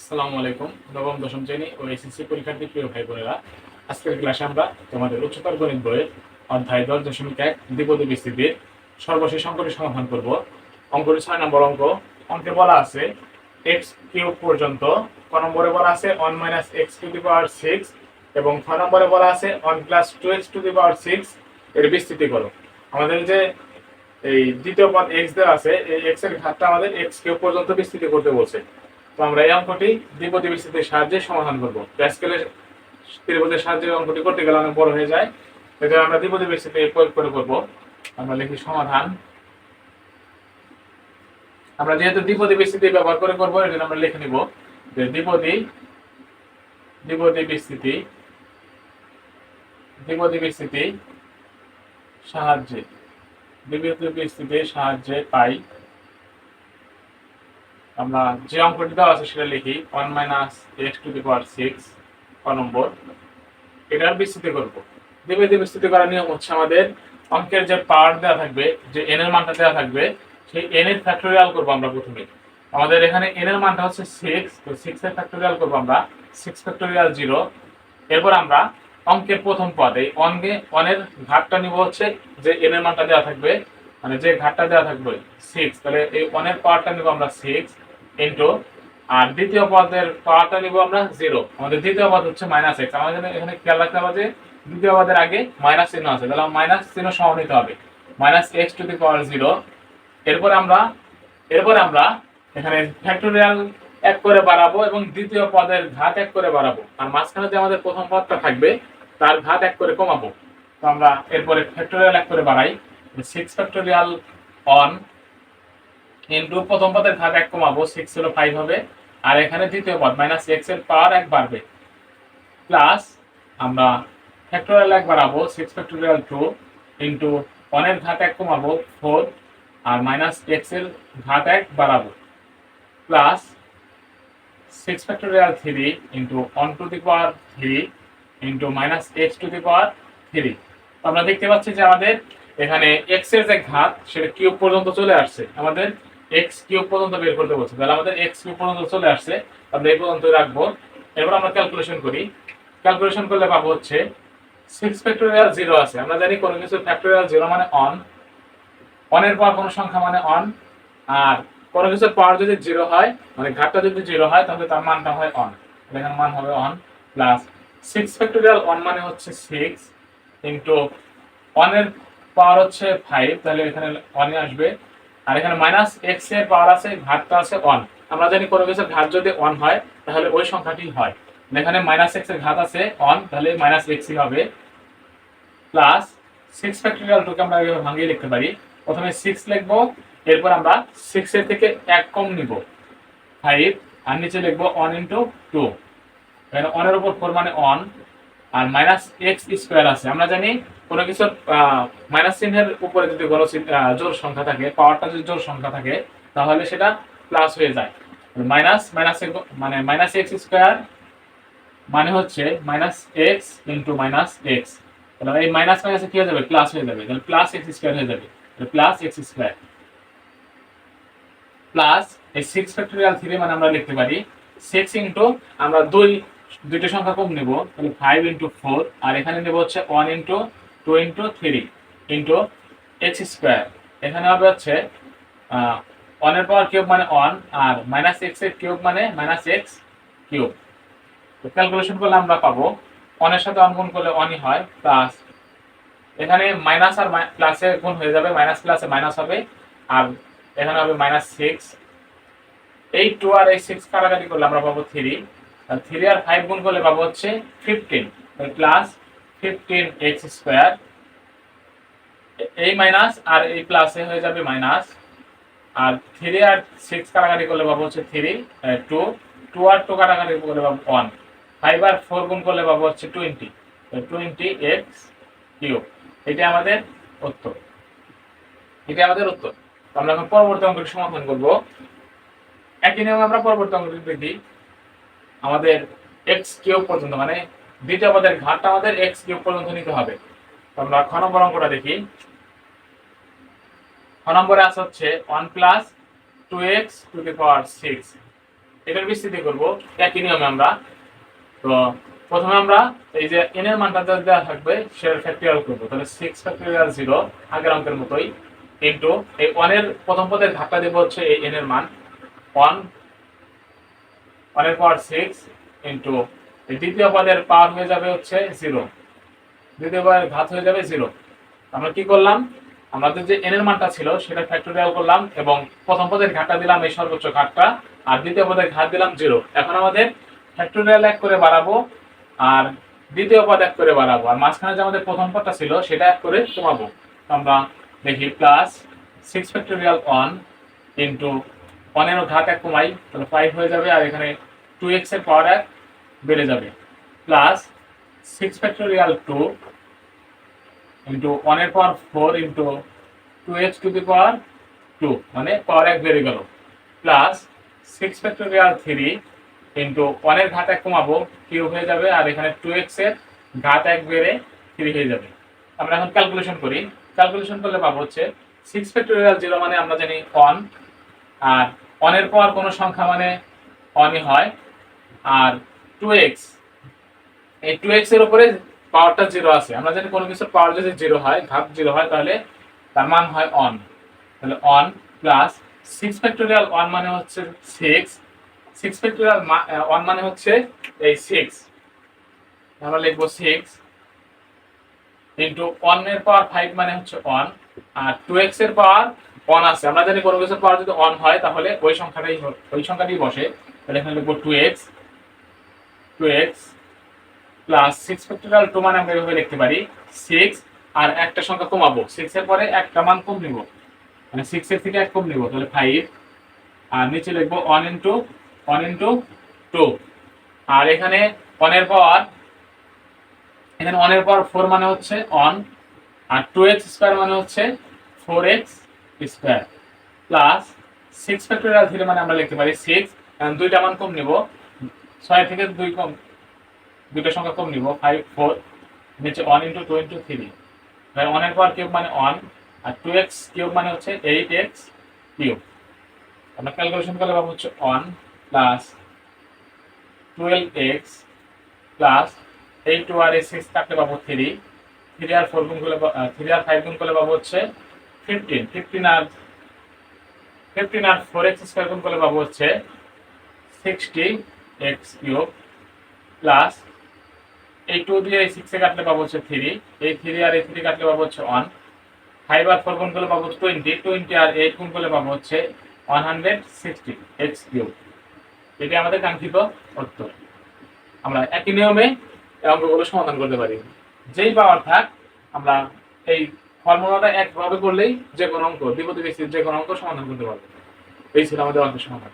আসসালামু আলাইকুম। নবম দশম শ্রেণী ও এসএসসি পরীক্ষার্থী প্রিয় ভাই বোনেরা, আজকের ক্লাসে আমরা তোমাদের উচ্চতর গণিত বইয়ের অধ্যায় 10.1 দ্বিপদী বিস্তৃতির সর্বশেষ অঙ্কটি সমাধান করব। অঙ্কটি 6 নম্বর অঙ্ক। অঙ্কে বলা আছে x কিউব পর্যন্ত, ক নম্বরে বলা আছে 1 - x টু দি পাওয়ার 6 এবং খ নম্বরে বলা আছে 1 + 2x টু দি পাওয়ার 6 এর বিস্তৃতি করো। আমাদের যে এই দ্বিতীয় পদ x দেওয়া আছে, এই x এর ঘাতটা আমাদের x কিউব পর্যন্ত বিস্তৃতি করতে বলছে। তো আমরা এই অঙ্কটি দ্বিপদী বিস্তৃতির সাহায্যে সমাধান করব। প্যাসকেলের ত্রিভুজের সাহায্যে অঙ্কটি করতে গেলে অনেক বড় হয়ে যায়, এটা আমরা দ্বিপদী বিস্তৃতি প্রয়োগ করে করব। আমরা লিখি সমাধান। আমরা যেহেতু দ্বিপদী বিস্তৃতি ব্যবহার করে করব, এর জন্য আমরা লিখে নিব যে দ্বিপদী বিস্তৃতি সাহায্যে পাই। আমরা যে অঙ্কটি দেওয়া আছে সেটা লিখি 1 - x টু দি পাওয়ার 6 ক নম্বর। এটার বিস্তৃতি করব। দ্বিপদী বিস্তৃতি করার নিয়ম হচ্ছে, আমাদের অঙ্কের যে পাওয়ার দেওয়া থাকবে, যে n এর মানটা দেওয়া থাকবে, সেই n এর ফ্যাক্টোরিয়াল করব আমরা প্রথমে। আমাদের এখানে n এর মানটা হচ্ছে 6, তো 6 এর ফ্যাক্টোরিয়াল করব আমরা 6 ফ্যাক্টোরিয়াল 0। এরপর আমরা অঙ্কের প্রথম পদ এই 1 এর ঘাতটা নিব হচ্ছে যে n এর মানটা দেওয়া থাকবে, মানে যে ঘাতটা দেওয়া থাকবে 6, তাহলে এই 1 এর পাওয়ারটা নিব আমরা 6 ইনটু, আর দ্বিতীয় পদের পাওয়ারটা নিব আমরা 0। আমাদের দ্বিতীয় পদ হচ্ছে -x। আমাদের এখানে খেয়াল রাখতে হবে যে দ্বিতীয় পদের আগে মাইনাস চিহ্ন আছে, তাহলে মাইনাস চিহ্ন সমানিত হবে -x টু দি পাওয়ার 0। এরপর আমরা এখানে ফ্যাক্টোরিয়াল 1 করে বাড়াবো এবং দ্বিতীয় পদের ঘাত 1 করে বাড়াবো, আর মাঝখানে যে আমাদের প্রথম পদটা থাকবে তার ঘাত 1 করে কমাবো। তো আমরা এরপরে ফ্যাক্টোরিয়াল 1 করে বাড়াই, 6 ফ্যাক্টোরিয়াল অন ইনটু প্রথম পদের ঘাত 1 কমাবো, 6 হলো 5 হবে, আর এখানে দ্বিতীয় পদ -x এর পাওয়ার 1 বাড়বে, প্লাস আমরা ফ্যাক্টোরিয়াল 1 বাড়াবো 6 ফ্যাক্টোরিয়াল 2 ইনটু 1 এর ঘাত 1 কমাবো 4, আর -x এর ঘাত 1 বাড়াবো, plus 6 factorial 3 into 1 to the power 3 into -x to the power 3। আমরা দেখতে পাচ্ছি যে আমাদের এখানে x এর যে ঘাত সেটা কিউব পর্যন্ত চলে আসছে, আমাদের x কিউব পর্যন্ত বের করতে বলছে, তাহলে আমাদের x কিউব পর্যন্ত চলে আসছে, আমরা এই পর্যন্ত রাখবো। এরপর আমরা ক্যালকুলেশন করি। ক্যালকুলেশন করলে পাবো হচ্ছে 6 ফ্যাক্টোরিয়াল 0 আছে, আমরা জানি কোনো কিছু ফ্যাক্টোরিয়াল 0 মানে অন, অনের পর কোনো সংখ্যা মানে অন, আর কোনো কিছুর পাওয়ার যদি 0 হয়, মানে ঘাতটা যদি 0 হয়, তাহলে তার মানটা হয় অন, এখানে মান হবে অন, প্লাস 6 ফ্যাক্টোরিয়াল 1 মানে হচ্ছে 6 ইনটু 1 এর পাওয়ার হচ্ছে 5, তাহলে এখানে 1 আসবে, আর এখানে -x এর পাওয়ার আছে, ঘাতটা আছে 1। আমরা জানি কোনো কিছুর ঘাত যদি 1 হয় তাহলে ওই সংখ্যাটি হয়, এখানে -x এর ঘাত আছে 1, তাহলে -x হবে, প্লাস 6 ফ্যাক্টোরিয়াল 2 কে আমরা এভাবে ভাঙিয়ে লিখতে পারি। প্রথমে 6 লিখবো, এরপর আমরা 6 এর থেকে 1 কম নিব 5, আর নিচে লিখবো 1 ইনটু 2, এখানে 1 এর উপর 4 মানে 1, আর -x স্কয়ার আছে। আমরা জানি কোনো কিছুর মাইনাস চিহ্নের উপরে যদি বড় জোড় সংখ্যা থাকে, পাওয়ারটা যদি জোড় সংখ্যা থাকে, তাহলে সেটা প্লাস হয়ে যায়। মাইনাস মাইনাস মানে -x স্কয়ার মানে হচ্ছে -x ইনটু -x, তাহলে এই মাইনাস মাইনাসে কি হয়ে যাবে, প্লাস হয়ে যাবে, তাহলে +x স্কয়ার হয়ে যাবে, প্লাস x স্কয়ার প্লাস এই 6 ফ্যাক্টোরিয়াল 3 মানে আমরা লিখতে পারি 6 ইনটু, আমরা দুইটা সংখ্যা কম নেব, তাহলে 5 ইনটু 4, আর এখানে নেব হচ্ছে 1 into 2 into 3 into x square, এখানে হবে হচ্ছে 1 এর পাওয়ার কিউব মানে 1, আর -x এর কিউব মানে -x কিউব। তো ক্যালকুলেশন করলে আমরা পাবো 1 এর সাথে 1 গুণ করলে 1ই হয়, প্লাস এখানে মাইনাস আর প্লাসে গুণ হয়ে যাবে, মাইনাস প্লাসে মাইনাস হবে, আর এখানে হবে -6, এই 2 আর এই 6 কাটাকাটি করলে আমরা পাবো 3, আর 3 আর 5 গুণ করলে পাবো হচ্ছে 15, প্লাস 15x স্কয়ার, এই মাইনাস আর এই প্লাসে হয়ে যাবে মাইনাস, আর 3 আর 6 কাটাকাটি করলে পাবো হচ্ছে 3, 2 আর 2 কাটাকাটি করলে পাবো 1, 5 আর 4 গুণ করলে পাবো হচ্ছে 20x কিউব। এটা আমাদের উত্তর। আমরা এখন পরবর্তী অঙ্কটি সমাধান করব। একই নিয়মে আমরা পরবর্তী অঙ্কটি দেখি। আমাদের x কিউব পর্যন্ত, মানে দ্বিতীয় পদের ঘাতটা আমাদের x কিউব পর্যন্ত নিতে হবে। আমরা খ নম্বর অঙ্কটা দেখি। খ নম্বরে আছে হচ্ছে 1 + 2x টু দি পাওয়ার 6 এটার বিস্তৃতি করব একই নিয়মে আমরা। তো প্রথমে আমরা এই যে n এর মানটা যা দেওয়া থাকবে সেটার ফ্যাক্টরিয়াল করব। তাহলে 6 ফ্যাক্টরিয়াল 0 আগের অঙ্কের মতোই ইনটু এই 1 এর প্রথম পদের ঘাতটা দেব হচ্ছে এই n এর মান 1 1 এর পাওয়ার 6 ইনটু এই দ্বিতীয় পদের পাওয়ার হয়ে যাবে হচ্ছে 0, দ্বিতীয় পদের ঘাত হয়ে যাবে 0। আমরা কি করলাম, আমাদের যে n এর মানটা ছিল সেটা ফ্যাক্টরিয়াল করলাম এবং প্রথম পদের ঘাতটা দিলাম এই সর্বোচ্চ ঘাতটা, আর দ্বিতীয় পদের ঘাত দিলাম 0। এখন আমাদের ফ্যাক্টরিয়াল 1 করে বাড়াবো আর দ্বিতীয় পদ 1 করে বাড়াবো, আর মাঝখানে যে আমাদের প্রথম পদটা ছিল সেটা 1 করে কমাবো। আমরা দেখি প্লাস 6 ফ্যাক্টরিয়াল 1 ইনটু 1 এর ঘাত 1 কমাই তাহলে 5 হয়ে যাবে, আর এখানে 2x এর পাওয়ার 1 বেড়ে যাবে, প্লাস 6 ফ্যাক্টরিয়াল 2 ইনটু 1 এর পাওয়ার 4 ইনটু 2x টু দি পাওয়ার 2 মানে পাওয়ার 1 বেড়ে গেল, প্লাস 6 ফ্যাক্টরিয়াল 3 ইনটু 1 এর ঘাত 1 কমাবো কিউব হয়ে যাবে, আর এখানে 2x এর ঘাত 1 বেড়ে 3 হয়ে যাবে। আমরা এখন ক্যালকুলেশন করি, ক্যালকুলেশন করলে পাবো হচ্ছে 6 ফ্যাক্টরিয়াল 0 মানে আমরা জানি 1, আর 1 এর পাওয়ার কোনো সংখ্যা মানে 1ই হয়, আর 2x এই 2x এর উপরে পাওয়ারটা 0 আছে। আমরা জানি কোনো কিছুর পাওয়ার যদি 0 হয়, ঘাত 0 হয়, তাহলে তার মান হয় 1। তাহলে 1 প্লাস 6 ফ্যাক্টরিয়াল 1 মানে হচ্ছে 6, 6 ফ্যাক্টরিয়াল 1 মানে হচ্ছে এই 6, আমরা লিখবো 6 ইনটু 1 এর পাওয়ার 5 মানে হচ্ছে 1, আর 2x এর পাওয়ার 1 আছে। আমরা জানি কোনো কিছুর পাওয়ার যদি 1 হয় তাহলে ওই সংখ্যাটাই বসে। তাহলে এখানে লিখবো 2x প্লাস 6 ফ্যাক্টরিয়াল 2 মানে আমরা এভাবে লিখতে পারি 6, আর একটা সংখ্যা কমাবো, 6 এর পরে একটা মান কম নিব, মানে 6 এর থেকে 1 কম নিব, তাহলে 5, আর নিচে লিখবো 1 ইনটু 2, আর এখানে 1 এর পাওয়ার 4 মানে হচ্ছে 1, আর 2x স্কয়ার মানে হচ্ছে 4x স্কয়ার, প্লাস 6 ফ্যাক্টরিয়াল 3 মানে আমরা লিখতে পারি 6, কারণ দুইটা মান কম নিব, 6 থেকে 2 কম, দুইটা সংখ্যা কম নিব, 5 4, নিচে 1 ইনটু 2 ইনটু 3, তাহলে 1 এর পাওয়ার কিউব মানে 1, আর 2x কিউব মানে হচ্ছে 8x কিউব। আমরা ক্যালকুলেশন করলে পাবো হচ্ছে 1 প্লাস 12x প্লাস 8 2 আর 6 কাটলে পাবো 3, 3 আর 4 গুণ করলে 3 আর 5 গুণ করলে পাবো হচ্ছে 15, 15 আর 4x স্কয়ার গুণ করলে পাবো হচ্ছে 60x কিউব, প্লাস এই 2 দিয়ে এই 6 এ কাটলে পাবো হচ্ছে 3, এই 3 আর এই 3 কাটলে পাবো হচ্ছে 1, 5 আর 4 গুণ করলে পাবো 20, 20 আর 8 গুণ করলে পাবো হচ্ছে 160x কিউব। এটি আমাদের কাঙ্ক্ষিত উত্তর। আমরা একই নিয়মে এই অঙ্কগুলো সমাধান করতে পারি, যেই পাওয়ার থাক আমরা এই ফর্মুলাটা একভাবে করলেই যে কোনো অঙ্ক, দ্বিপদী বিস্তৃত যে কোনো অঙ্ক সমাধান করতে পারবো। এই ছিল আমাদের অঙ্কের সমাধান।